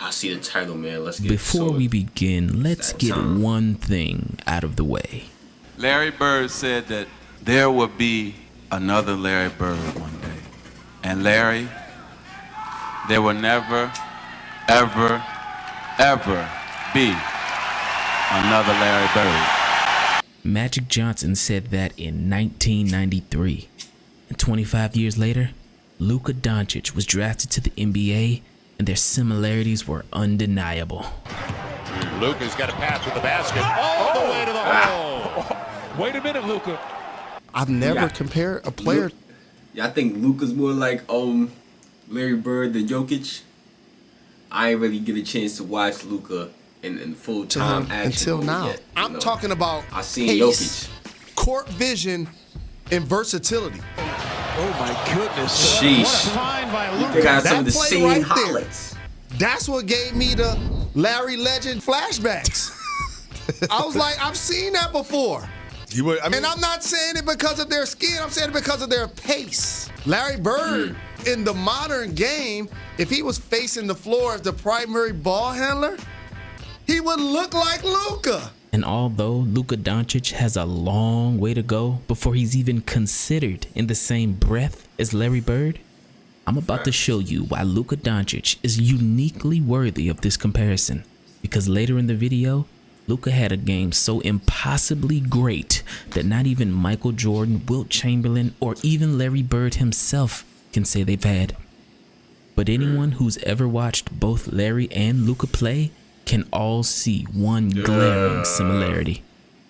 I see the title, man. Let's get Before we begin, let's get time. one thing out of the way. Larry Bird said that there will be another Larry Bird one day. And Larry, there will never, ever, ever be another Larry Bird. Magic Johnson said that in 1993. And 25 years later, Luka Doncic was drafted to the NBA, and their similarities were undeniable. Luka's got a pass with the basket all the way to the hole. Wait a minute, Luka. I've never compared a player. Yeah, I think Luka's more like Larry Bird than Jokic. I ain't really get a chance to watch Luka in full time action until now. Yet, I'm talking about I seen pace, Jokic, court vision, and versatility. Oh my goodness. Sheesh. What a find by Luka. They got some of the play same right highlights. That's what gave me the Larry Legend flashbacks. I was like, I've seen that before. And I'm not saying it because of their skin. I'm saying it because of their pace. Larry Bird, in the modern game, if he was facing the floor as the primary ball handler, he would look like Luka. And although Luka Doncic has a long way to go before he's even considered in the same breath as Larry Bird, I'm about to show you why Luka Doncic is uniquely worthy of this comparison. Because later in the video, Luka had a game so impossibly great that not even Michael Jordan, Wilt Chamberlain, or even Larry Bird himself can say they've had. But anyone who's ever watched both Larry and Luka play can all see one glaring similarity.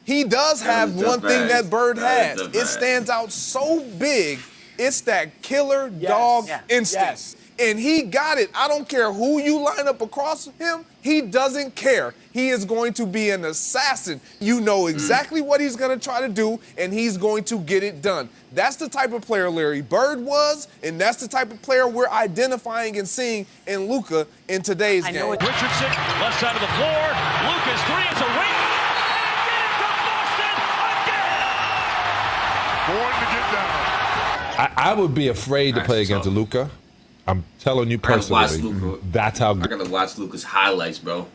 He does have one thing that Bird has. That is It stands out so big. It's that killer dog instinct. Yes. And he got it. I don't care who you line up across him. He doesn't care. He is going to be an assassin. You know exactly what he's going to try to do, and he's going to get it done. That's the type of player Larry Bird was, and that's the type of player we're identifying and seeing in Luka in today's game. Richardson, left side of the floor. Luka's three is a ring. And into Boston again. Going to get down. I would be afraid to play against Luka. I'm telling you personally, that's how good. I gotta watch Luka's highlights, bro.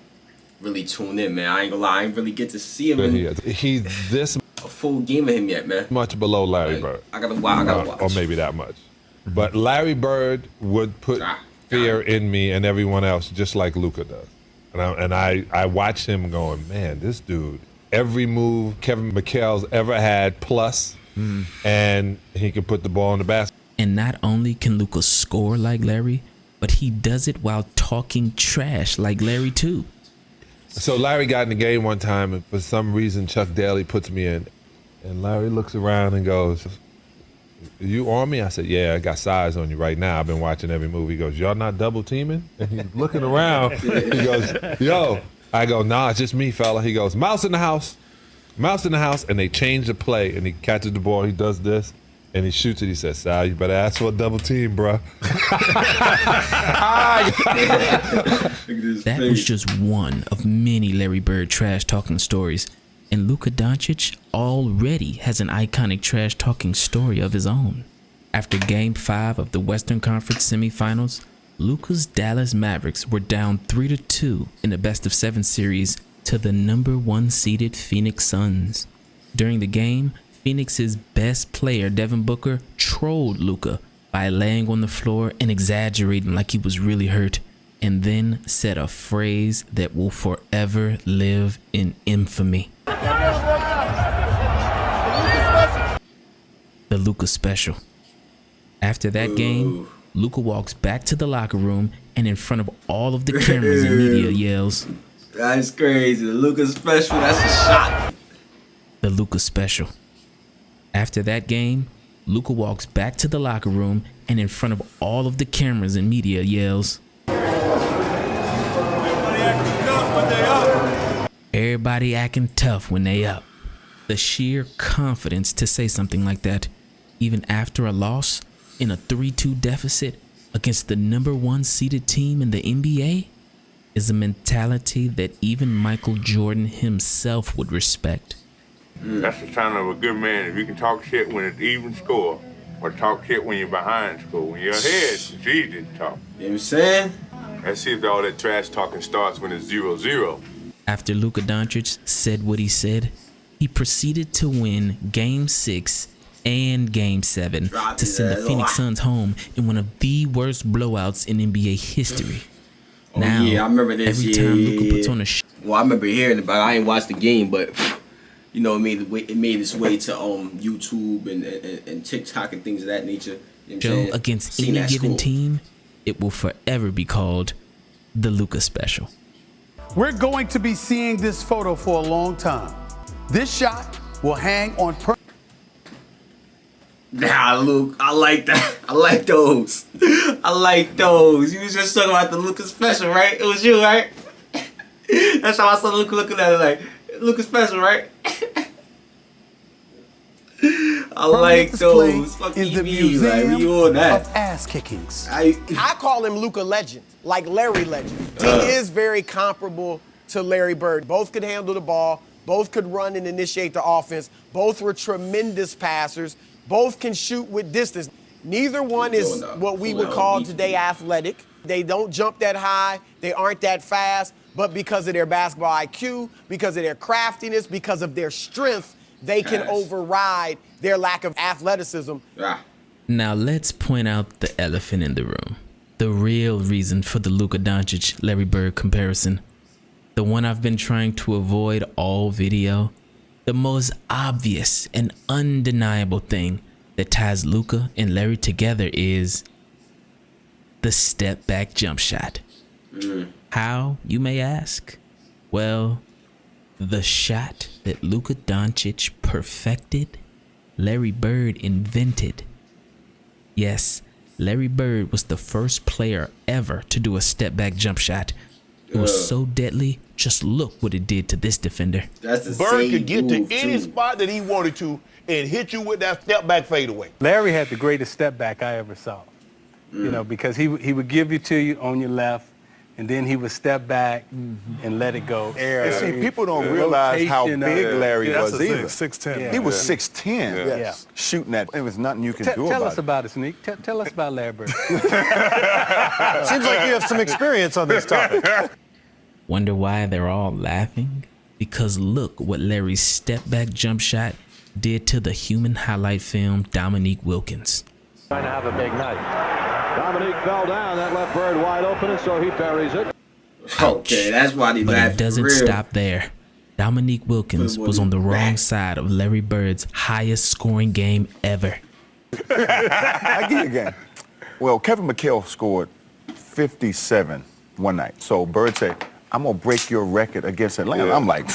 Really tune in, man. I ain't gonna lie, I ain't really get to see him in He's this a full game of him yet, man. much below Larry Bird. I gotta watch. Or maybe that much. But Larry Bird would put fear in me and everyone else just like Luka does. And I watched him going, man, this dude, every move Kevin McHale's ever had plus, and he can put the ball in the basket. And not only can Luka score like Larry, but he does it while talking trash like Larry too. So Larry got in the game one time, and for some reason Chuck Daly puts me in, and Larry looks around and goes, "You on me?" I said, "Yeah, I got size on you right now. I've been watching every move." He goes, "Y'all not double teaming?" And he's looking around. He goes, "Yo." I go, "Nah, it's just me, fella." He goes, "Mouse in the house. Mouse in the house." And they change the play, and he catches the ball. He does this. And he shoots it. He says, "Sal, you better ask for a double team, bro." That was just one of many Larry Bird trash talking stories. And Luka Doncic already has an iconic trash talking story of his own. After Game 5 of the Western Conference semifinals, Luka's Dallas Mavericks were down 3-2 in the best-of-7 series to the #1 seeded Phoenix Suns. During the game, Phoenix's best player, Devin Booker, trolled Luka by laying on the floor and exaggerating like he was really hurt, and then said a phrase that will forever live in infamy. The Luka special. After that game, Luka walks back to the locker room and in front of all of the cameras and media yells, "That's crazy. The Luka special, that's a shot." The Luka special. After that game, Luka walks back to the locker room and in front of all of the cameras and media yells, "Everybody acting tough when they up." The sheer confidence to say something like that, even after a loss in a 3-2 deficit against the #1 seeded team in the NBA, is a mentality that even Michael Jordan himself would respect. That's the sign of a good man. If you can talk shit when it's even score, or talk shit when you're behind score. When you're ahead, it's easy to talk. You know what I'm saying? Let's see if all that trash talking starts when it's 0-0. After Luka Doncic said what he said, he proceeded to win Game 6 and Game 7 to send the Phoenix Suns home in one of the worst blowouts in NBA history. Oh, Now, yeah, I remember this. every time Luka puts on a well, I remember hearing about it. I ain't watched the game, but you know, it made its way to YouTube and TikTok and things of that nature. You know show against any given team, it will forever be called the Luka Special. We're going to be seeing this photo for a long time. This shot will hang on. Nah, Luke, I like that. I like those. I like those. You was just talking about the Luka Special, right? It was you, right? That's how I saw Luka looking at it like, Luka Special, right? I like those. Fuck in the like, museum we on that. of ass kickings. I call him Luka Legend, like Larry Legend. He is very comparable to Larry Bird. Both could handle the ball. Both could run and initiate the offense. Both were tremendous passers. Both can shoot with distance. Neither one is what we would call today athletic. They don't jump that high. They aren't that fast. But because of their basketball IQ, because of their craftiness, because of their strength, they can override their lack of athleticism. Now let's point out the elephant in the room. The real reason for the Luka Doncic Larry Bird comparison. The one I've been trying to avoid all video. The most obvious and undeniable thing that ties Luka and Larry together is the step back jump shot. How, you may ask? Well, the shot that Luka Doncic perfected, Larry Bird invented. Yes, Larry Bird was the first player ever to do a step back jump shot. It was so deadly, just look what it did to this defender. That's the Bird same could get to move, any too. spot that he wanted to and hit you with that step back fadeaway. Larry had the greatest step back I ever saw. You know, because he would give it to you on your left, and then he would step back and let it go. And see, people don't realize how big Larry was either. 6'10". Yeah. He was 6'10", Yes. shooting that. It was nothing you could do Tell about us about it, Sneak. Tell us about Larry Bird. Seems like you have some experience on this topic. Wonder why they're all laughing? Because look what Larry's step back jump shot did to the human highlight film Dominique Wilkins. Trying to have a big night. Dominique fell down. That left Bird wide open, and so he buries it. Okay, that's why they But laughed. it doesn't stop there. Dominique Wilkins was on the wrong side of Larry Bird's highest scoring game ever. I give you a game. Well, Kevin McHale scored 57 one night. So Bird said, I'm going to break your record against Atlanta. I'm like,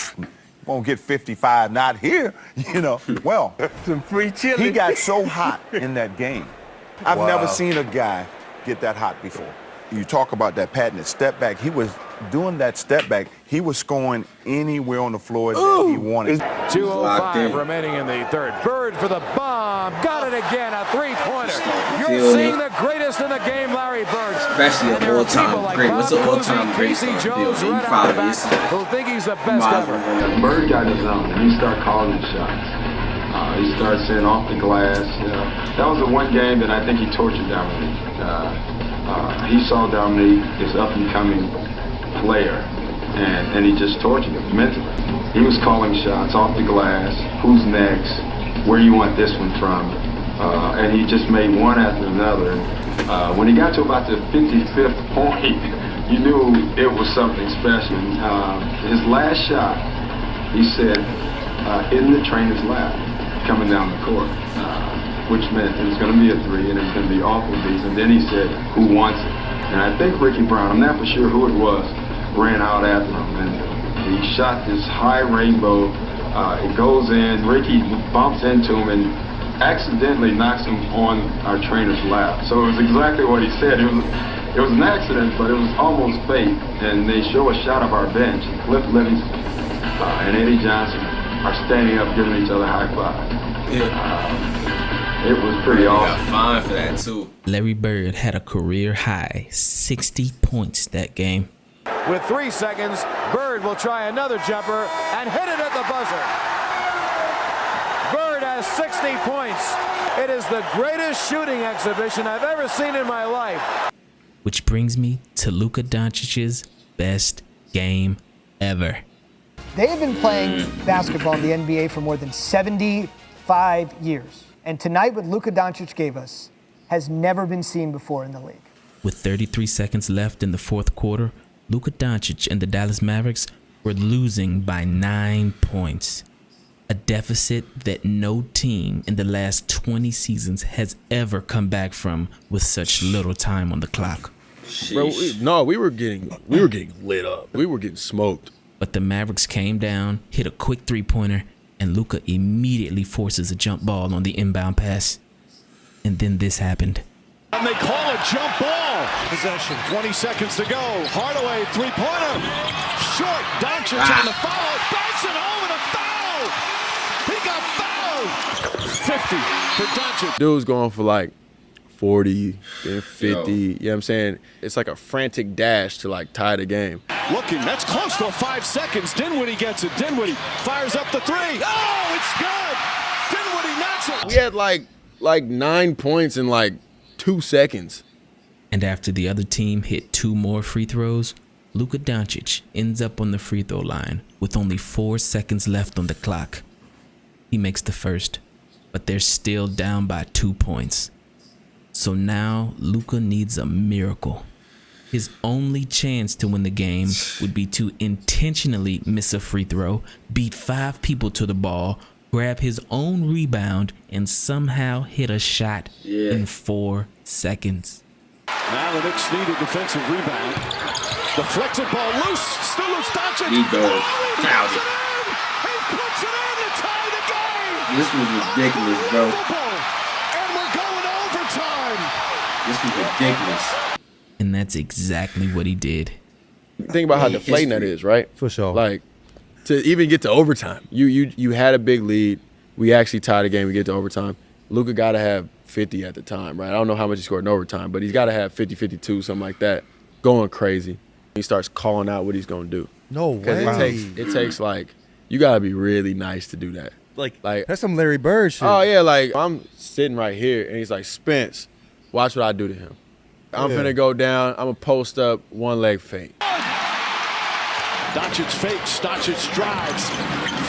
won't get 55, not here, you know. Well, Some free chili. he got so hot in that game. I've never seen a guy get that hot before. You talk about that patented step back. He was doing that step back. He was scoring anywhere on the floor that he wanted. 2:05 remaining in the third. Bird for the bomb. Got it again. A three-pointer. You're Feeling seeing it. the greatest in the game, Larry Bird. Especially And an there are all-time people like great. Bob What's an all-time Cousy, great Casey stuff? Jones He right out probably the back, is. who think he's the best ever. Bird got in his zone and he started calling his shots. He started saying off the glass. That was the one game that I think he tortured Dominique. He saw Dominique as up-and-coming player, and he just tortured him mentally. He was calling shots off the glass. Who's next? Where you want this one from? And he just made one after another. When he got to about the 55th point, you knew it was something special. His last shot, he said, in the trainer's lap, coming down the court, which meant it was going to be a three and it was going to be off of these. And then he said, who wants it? And I think Ricky Brown, I'm not for sure who it was, ran out after him. And he shot this high rainbow. It goes in. Ricky bumps into him and accidentally knocks him on our trainer's lap. So it was exactly what he said. It was an accident, but it was almost fate. And they show a shot of our bench. Cliff Livingston and Eddie Johnson are standing up giving each other high five. It was pretty awesome. Got fined for that too. Larry Bird had a career high 60 points that game. With 3 seconds, Bird will try another jumper and hit it at the buzzer. Bird has 60 points. It is the greatest shooting exhibition I've ever seen in my life. Which brings me to Luka Doncic's best game ever. They have been playing basketball in the NBA for more than 75 years. And tonight, what Luka Doncic gave us has never been seen before in the league. With 33 seconds left in the fourth quarter, Luka Doncic and the Dallas Mavericks were losing by 9 points. A deficit that no team in the last 20 seasons has ever come back from with such little time on the clock. Bro, we were getting lit up. We were getting smoked. But the Mavericks came down, hit a quick three-pointer, and Luka immediately forces a jump ball on the inbound pass. And then this happened. And they call a jump ball. Possession, 20 seconds to go. Hardaway, three-pointer. Short, Doncic on the foul. Banks it home and a foul. He got fouled. 50 for Doncic. Dude's going for like 40 and 50. You know what I'm saying? It's like a frantic dash to like tie the game. Looking, that's close to 5 seconds. Dinwiddie gets it. Dinwiddie fires up the three. Oh, it's good. Dinwiddie knocks it. We had like 9 points in like 2 seconds. And after the other team hit 2 more free throws, Luka Doncic ends up on the free throw line with only 4 seconds left on the clock. He makes the first, but they're still down by 2 points. So now Luka needs a miracle. His only chance to win the game would be to intentionally miss a free throw, beat 5 people to the ball, grab his own rebound, and somehow hit a shot in 4 seconds. Now the Knicks need a defensive rebound. Deflected ball loose. Still loose. Doncic. He goes. He puts it in to tie the game. This was ridiculous, bro. And we're going overtime. This was ridiculous. And that's exactly what he did. Think about how deflating that is, right? For sure. Like, to even get to overtime, you had a big lead. We actually tied the game. We get to overtime. Luka got to have 50 at the time, right? I don't know how much he scored in overtime, but he's got to have 50, 52, something like that, going crazy. He starts calling out what he's going to do. No way. Because it takes like, you got to be really nice to do that. Like that's some Larry Bird shit. Oh, yeah, like, I'm sitting right here, and he's like, Spence, watch what I do to him. I'm finna go down. I'm gonna post up, one leg fake. Doncic fakes. Doncic drives.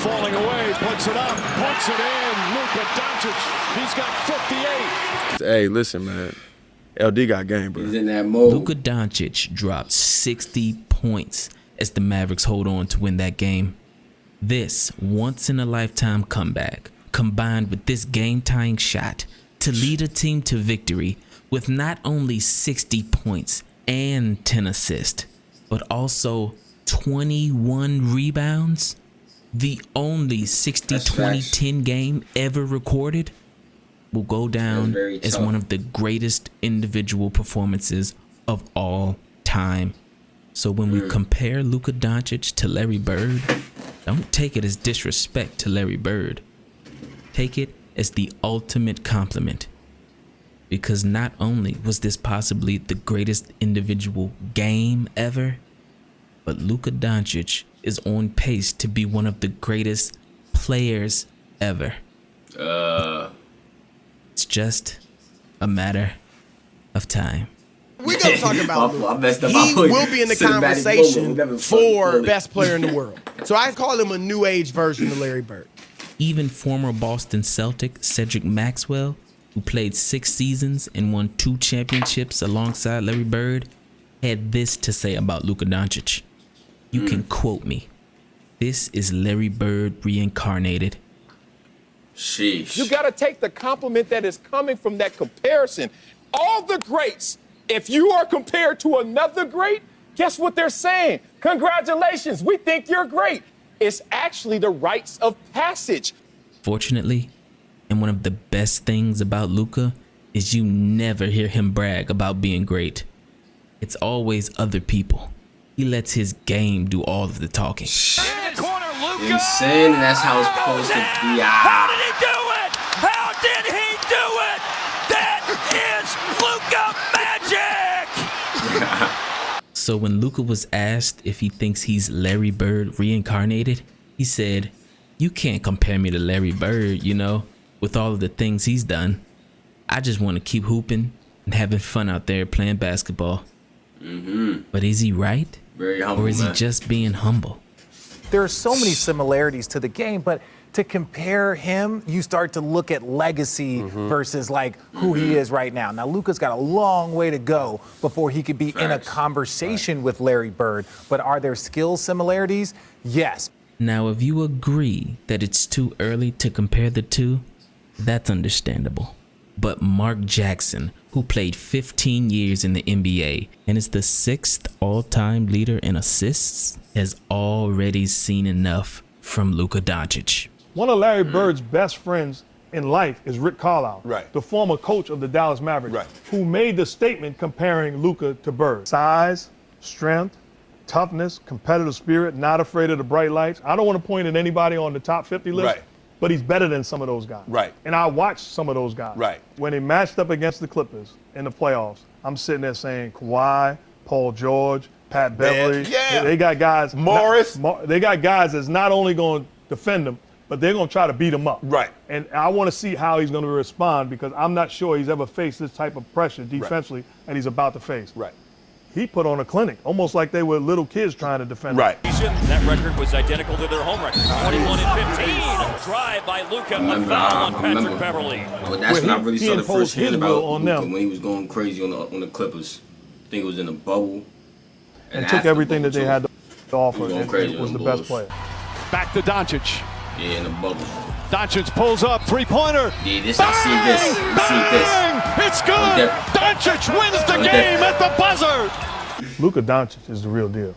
Falling away. Puts it up. Puts it in. Luka Doncic. He's got 58. Hey, listen, man. LD got game, bro. He's in that mode. Luka Doncic dropped 60 points as the Mavericks hold on to win that game. This once-in-a-lifetime comeback, combined with this game-tying shot to lead a team to victory with not only 60 points and 10 assists, but also 21 rebounds, the only 60-20-10 game ever recorded, will go down as one of the greatest individual performances of all time. So when we compare Luka Doncic to Larry Bird, don't take it as disrespect to Larry Bird. Take it as the ultimate compliment. Because not only was this possibly the greatest individual game ever, but Luka Doncic is on pace to be one of the greatest players ever. It's just a matter of time. We're going to talk about Luka. I messed up. He will be in the conversation for best player in the world. So I call him a new age version of Larry Bird. Even former Boston Celtic Cedric Maxwell, who played 6 seasons and won 2 championships alongside Larry Bird, had this to say about Luka Doncic. You can quote me. This is Larry Bird reincarnated. Sheesh. You got to take the compliment that is coming from that comparison. All the greats, if you are compared to another great, guess what they're saying? Congratulations, we think you're great. It's actually the rites of passage. Fortunately, and one of the best things about Luka is you never hear him brag about being great. It's always other people. He lets his game do all of the talking. Insane, and that's how it's supposed to be. How did he do it? How did he do it? That is Luka magic! So when Luka was asked if he thinks he's Larry Bird reincarnated, he said, "You can't compare me to Larry Bird, you know, with all of the things he's done. I just want to keep hooping and having fun out there playing basketball." But is he right? Very humble, or is man. he just being humble? There are so many similarities to the game, but to compare him, you start to look at legacy versus like who he is right now. Now, Luka's got a long way to go before he could be in a conversation with Larry Bird. But are there skill similarities? Yes. Now, if you agree that it's too early to compare the two, that's understandable. But Mark Jackson, who played 15 years in the NBA and is the 6th all-time leader in assists, has already seen enough from Luka Doncic. One of Larry Bird's best friends in life is Rick Carlisle, the former coach of the Dallas Mavericks, who made the statement comparing Luka to Bird. Size, strength, toughness, competitive spirit, not afraid of the bright lights. I don't want to point at anybody on the top 50 list, but he's better than some of those guys. And I watched some of those guys. When they matched up against the Clippers in the playoffs, I'm sitting there saying Kawhi, Paul George, Pat Beverly. They got guys. Morris. They got guys that's not only going to defend them, but they're going to try to beat him up. And I want to see how he's going to respond because I'm not sure he's ever faced this type of pressure defensively and he's about to face. He put on a clinic, almost like they were little kids trying to defend him. That record was identical to their home record. 21 and 15. A drive by Luka, a foul on Patrick Beverly. Well, that's when I really saw the first hit about Luka when he was going crazy on the Clippers. I think it was in the bubble. And took everything that they had to offer and was the best player. Back to Doncic. Yeah, in the bubble. Doncic pulls up, three-pointer. Yeah, I see this. It's good. Doncic wins the game at the buzzer. Luka Doncic is the real deal.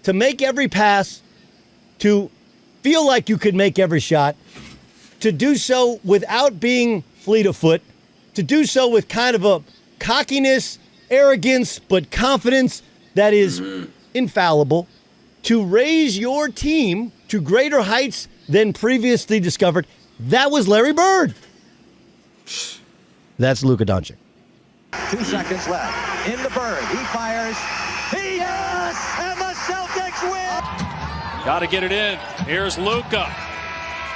To make every pass, to feel like you could make every shot, to do so without being fleet of foot, to do so with kind of a cockiness, arrogance, but confidence that is infallible, to raise your team to greater heights than previously discovered. That was Larry Bird. That's Luka Doncic. 2 seconds left. In the Bird. He fires. Yes! And the Celtics win! Got to get it in. Here's Luka.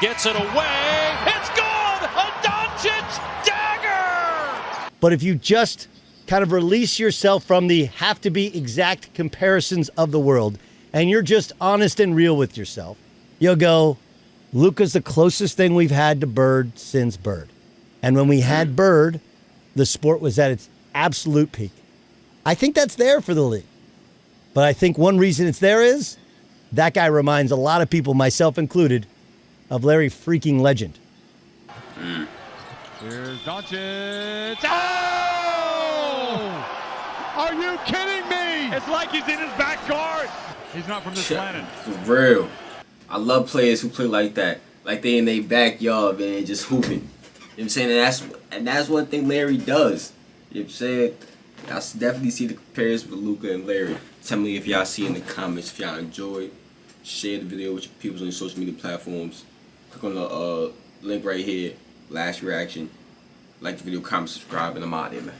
Gets it away. It's good! A Doncic dagger! But if you just kind of release yourself from the have to be exact comparisons of the world, and you're just honest and real with yourself, you'll go, Luka's the closest thing we've had to Bird since Bird. And when we had Bird, the sport was at its absolute peak. I think that's there for the league. But I think one reason it's there is that guy reminds a lot of people, myself included, of Larry freaking Legend. Here's Doncic. Oh! Are you kidding me? It's like he's in his backyard. He's not from this planet. For real. I love players who play like that. Like they in their backyard, man, just hooping. You know what I'm saying? And that's one thing Larry does. You know what I'm saying? I definitely see the comparison with Luka and Larry. Tell me if y'all see in the comments, if y'all enjoyed. Share the video with your people on your social media platforms. Click on the link right here. Last reaction. Like the video, comment, subscribe, and I'm out of here, man.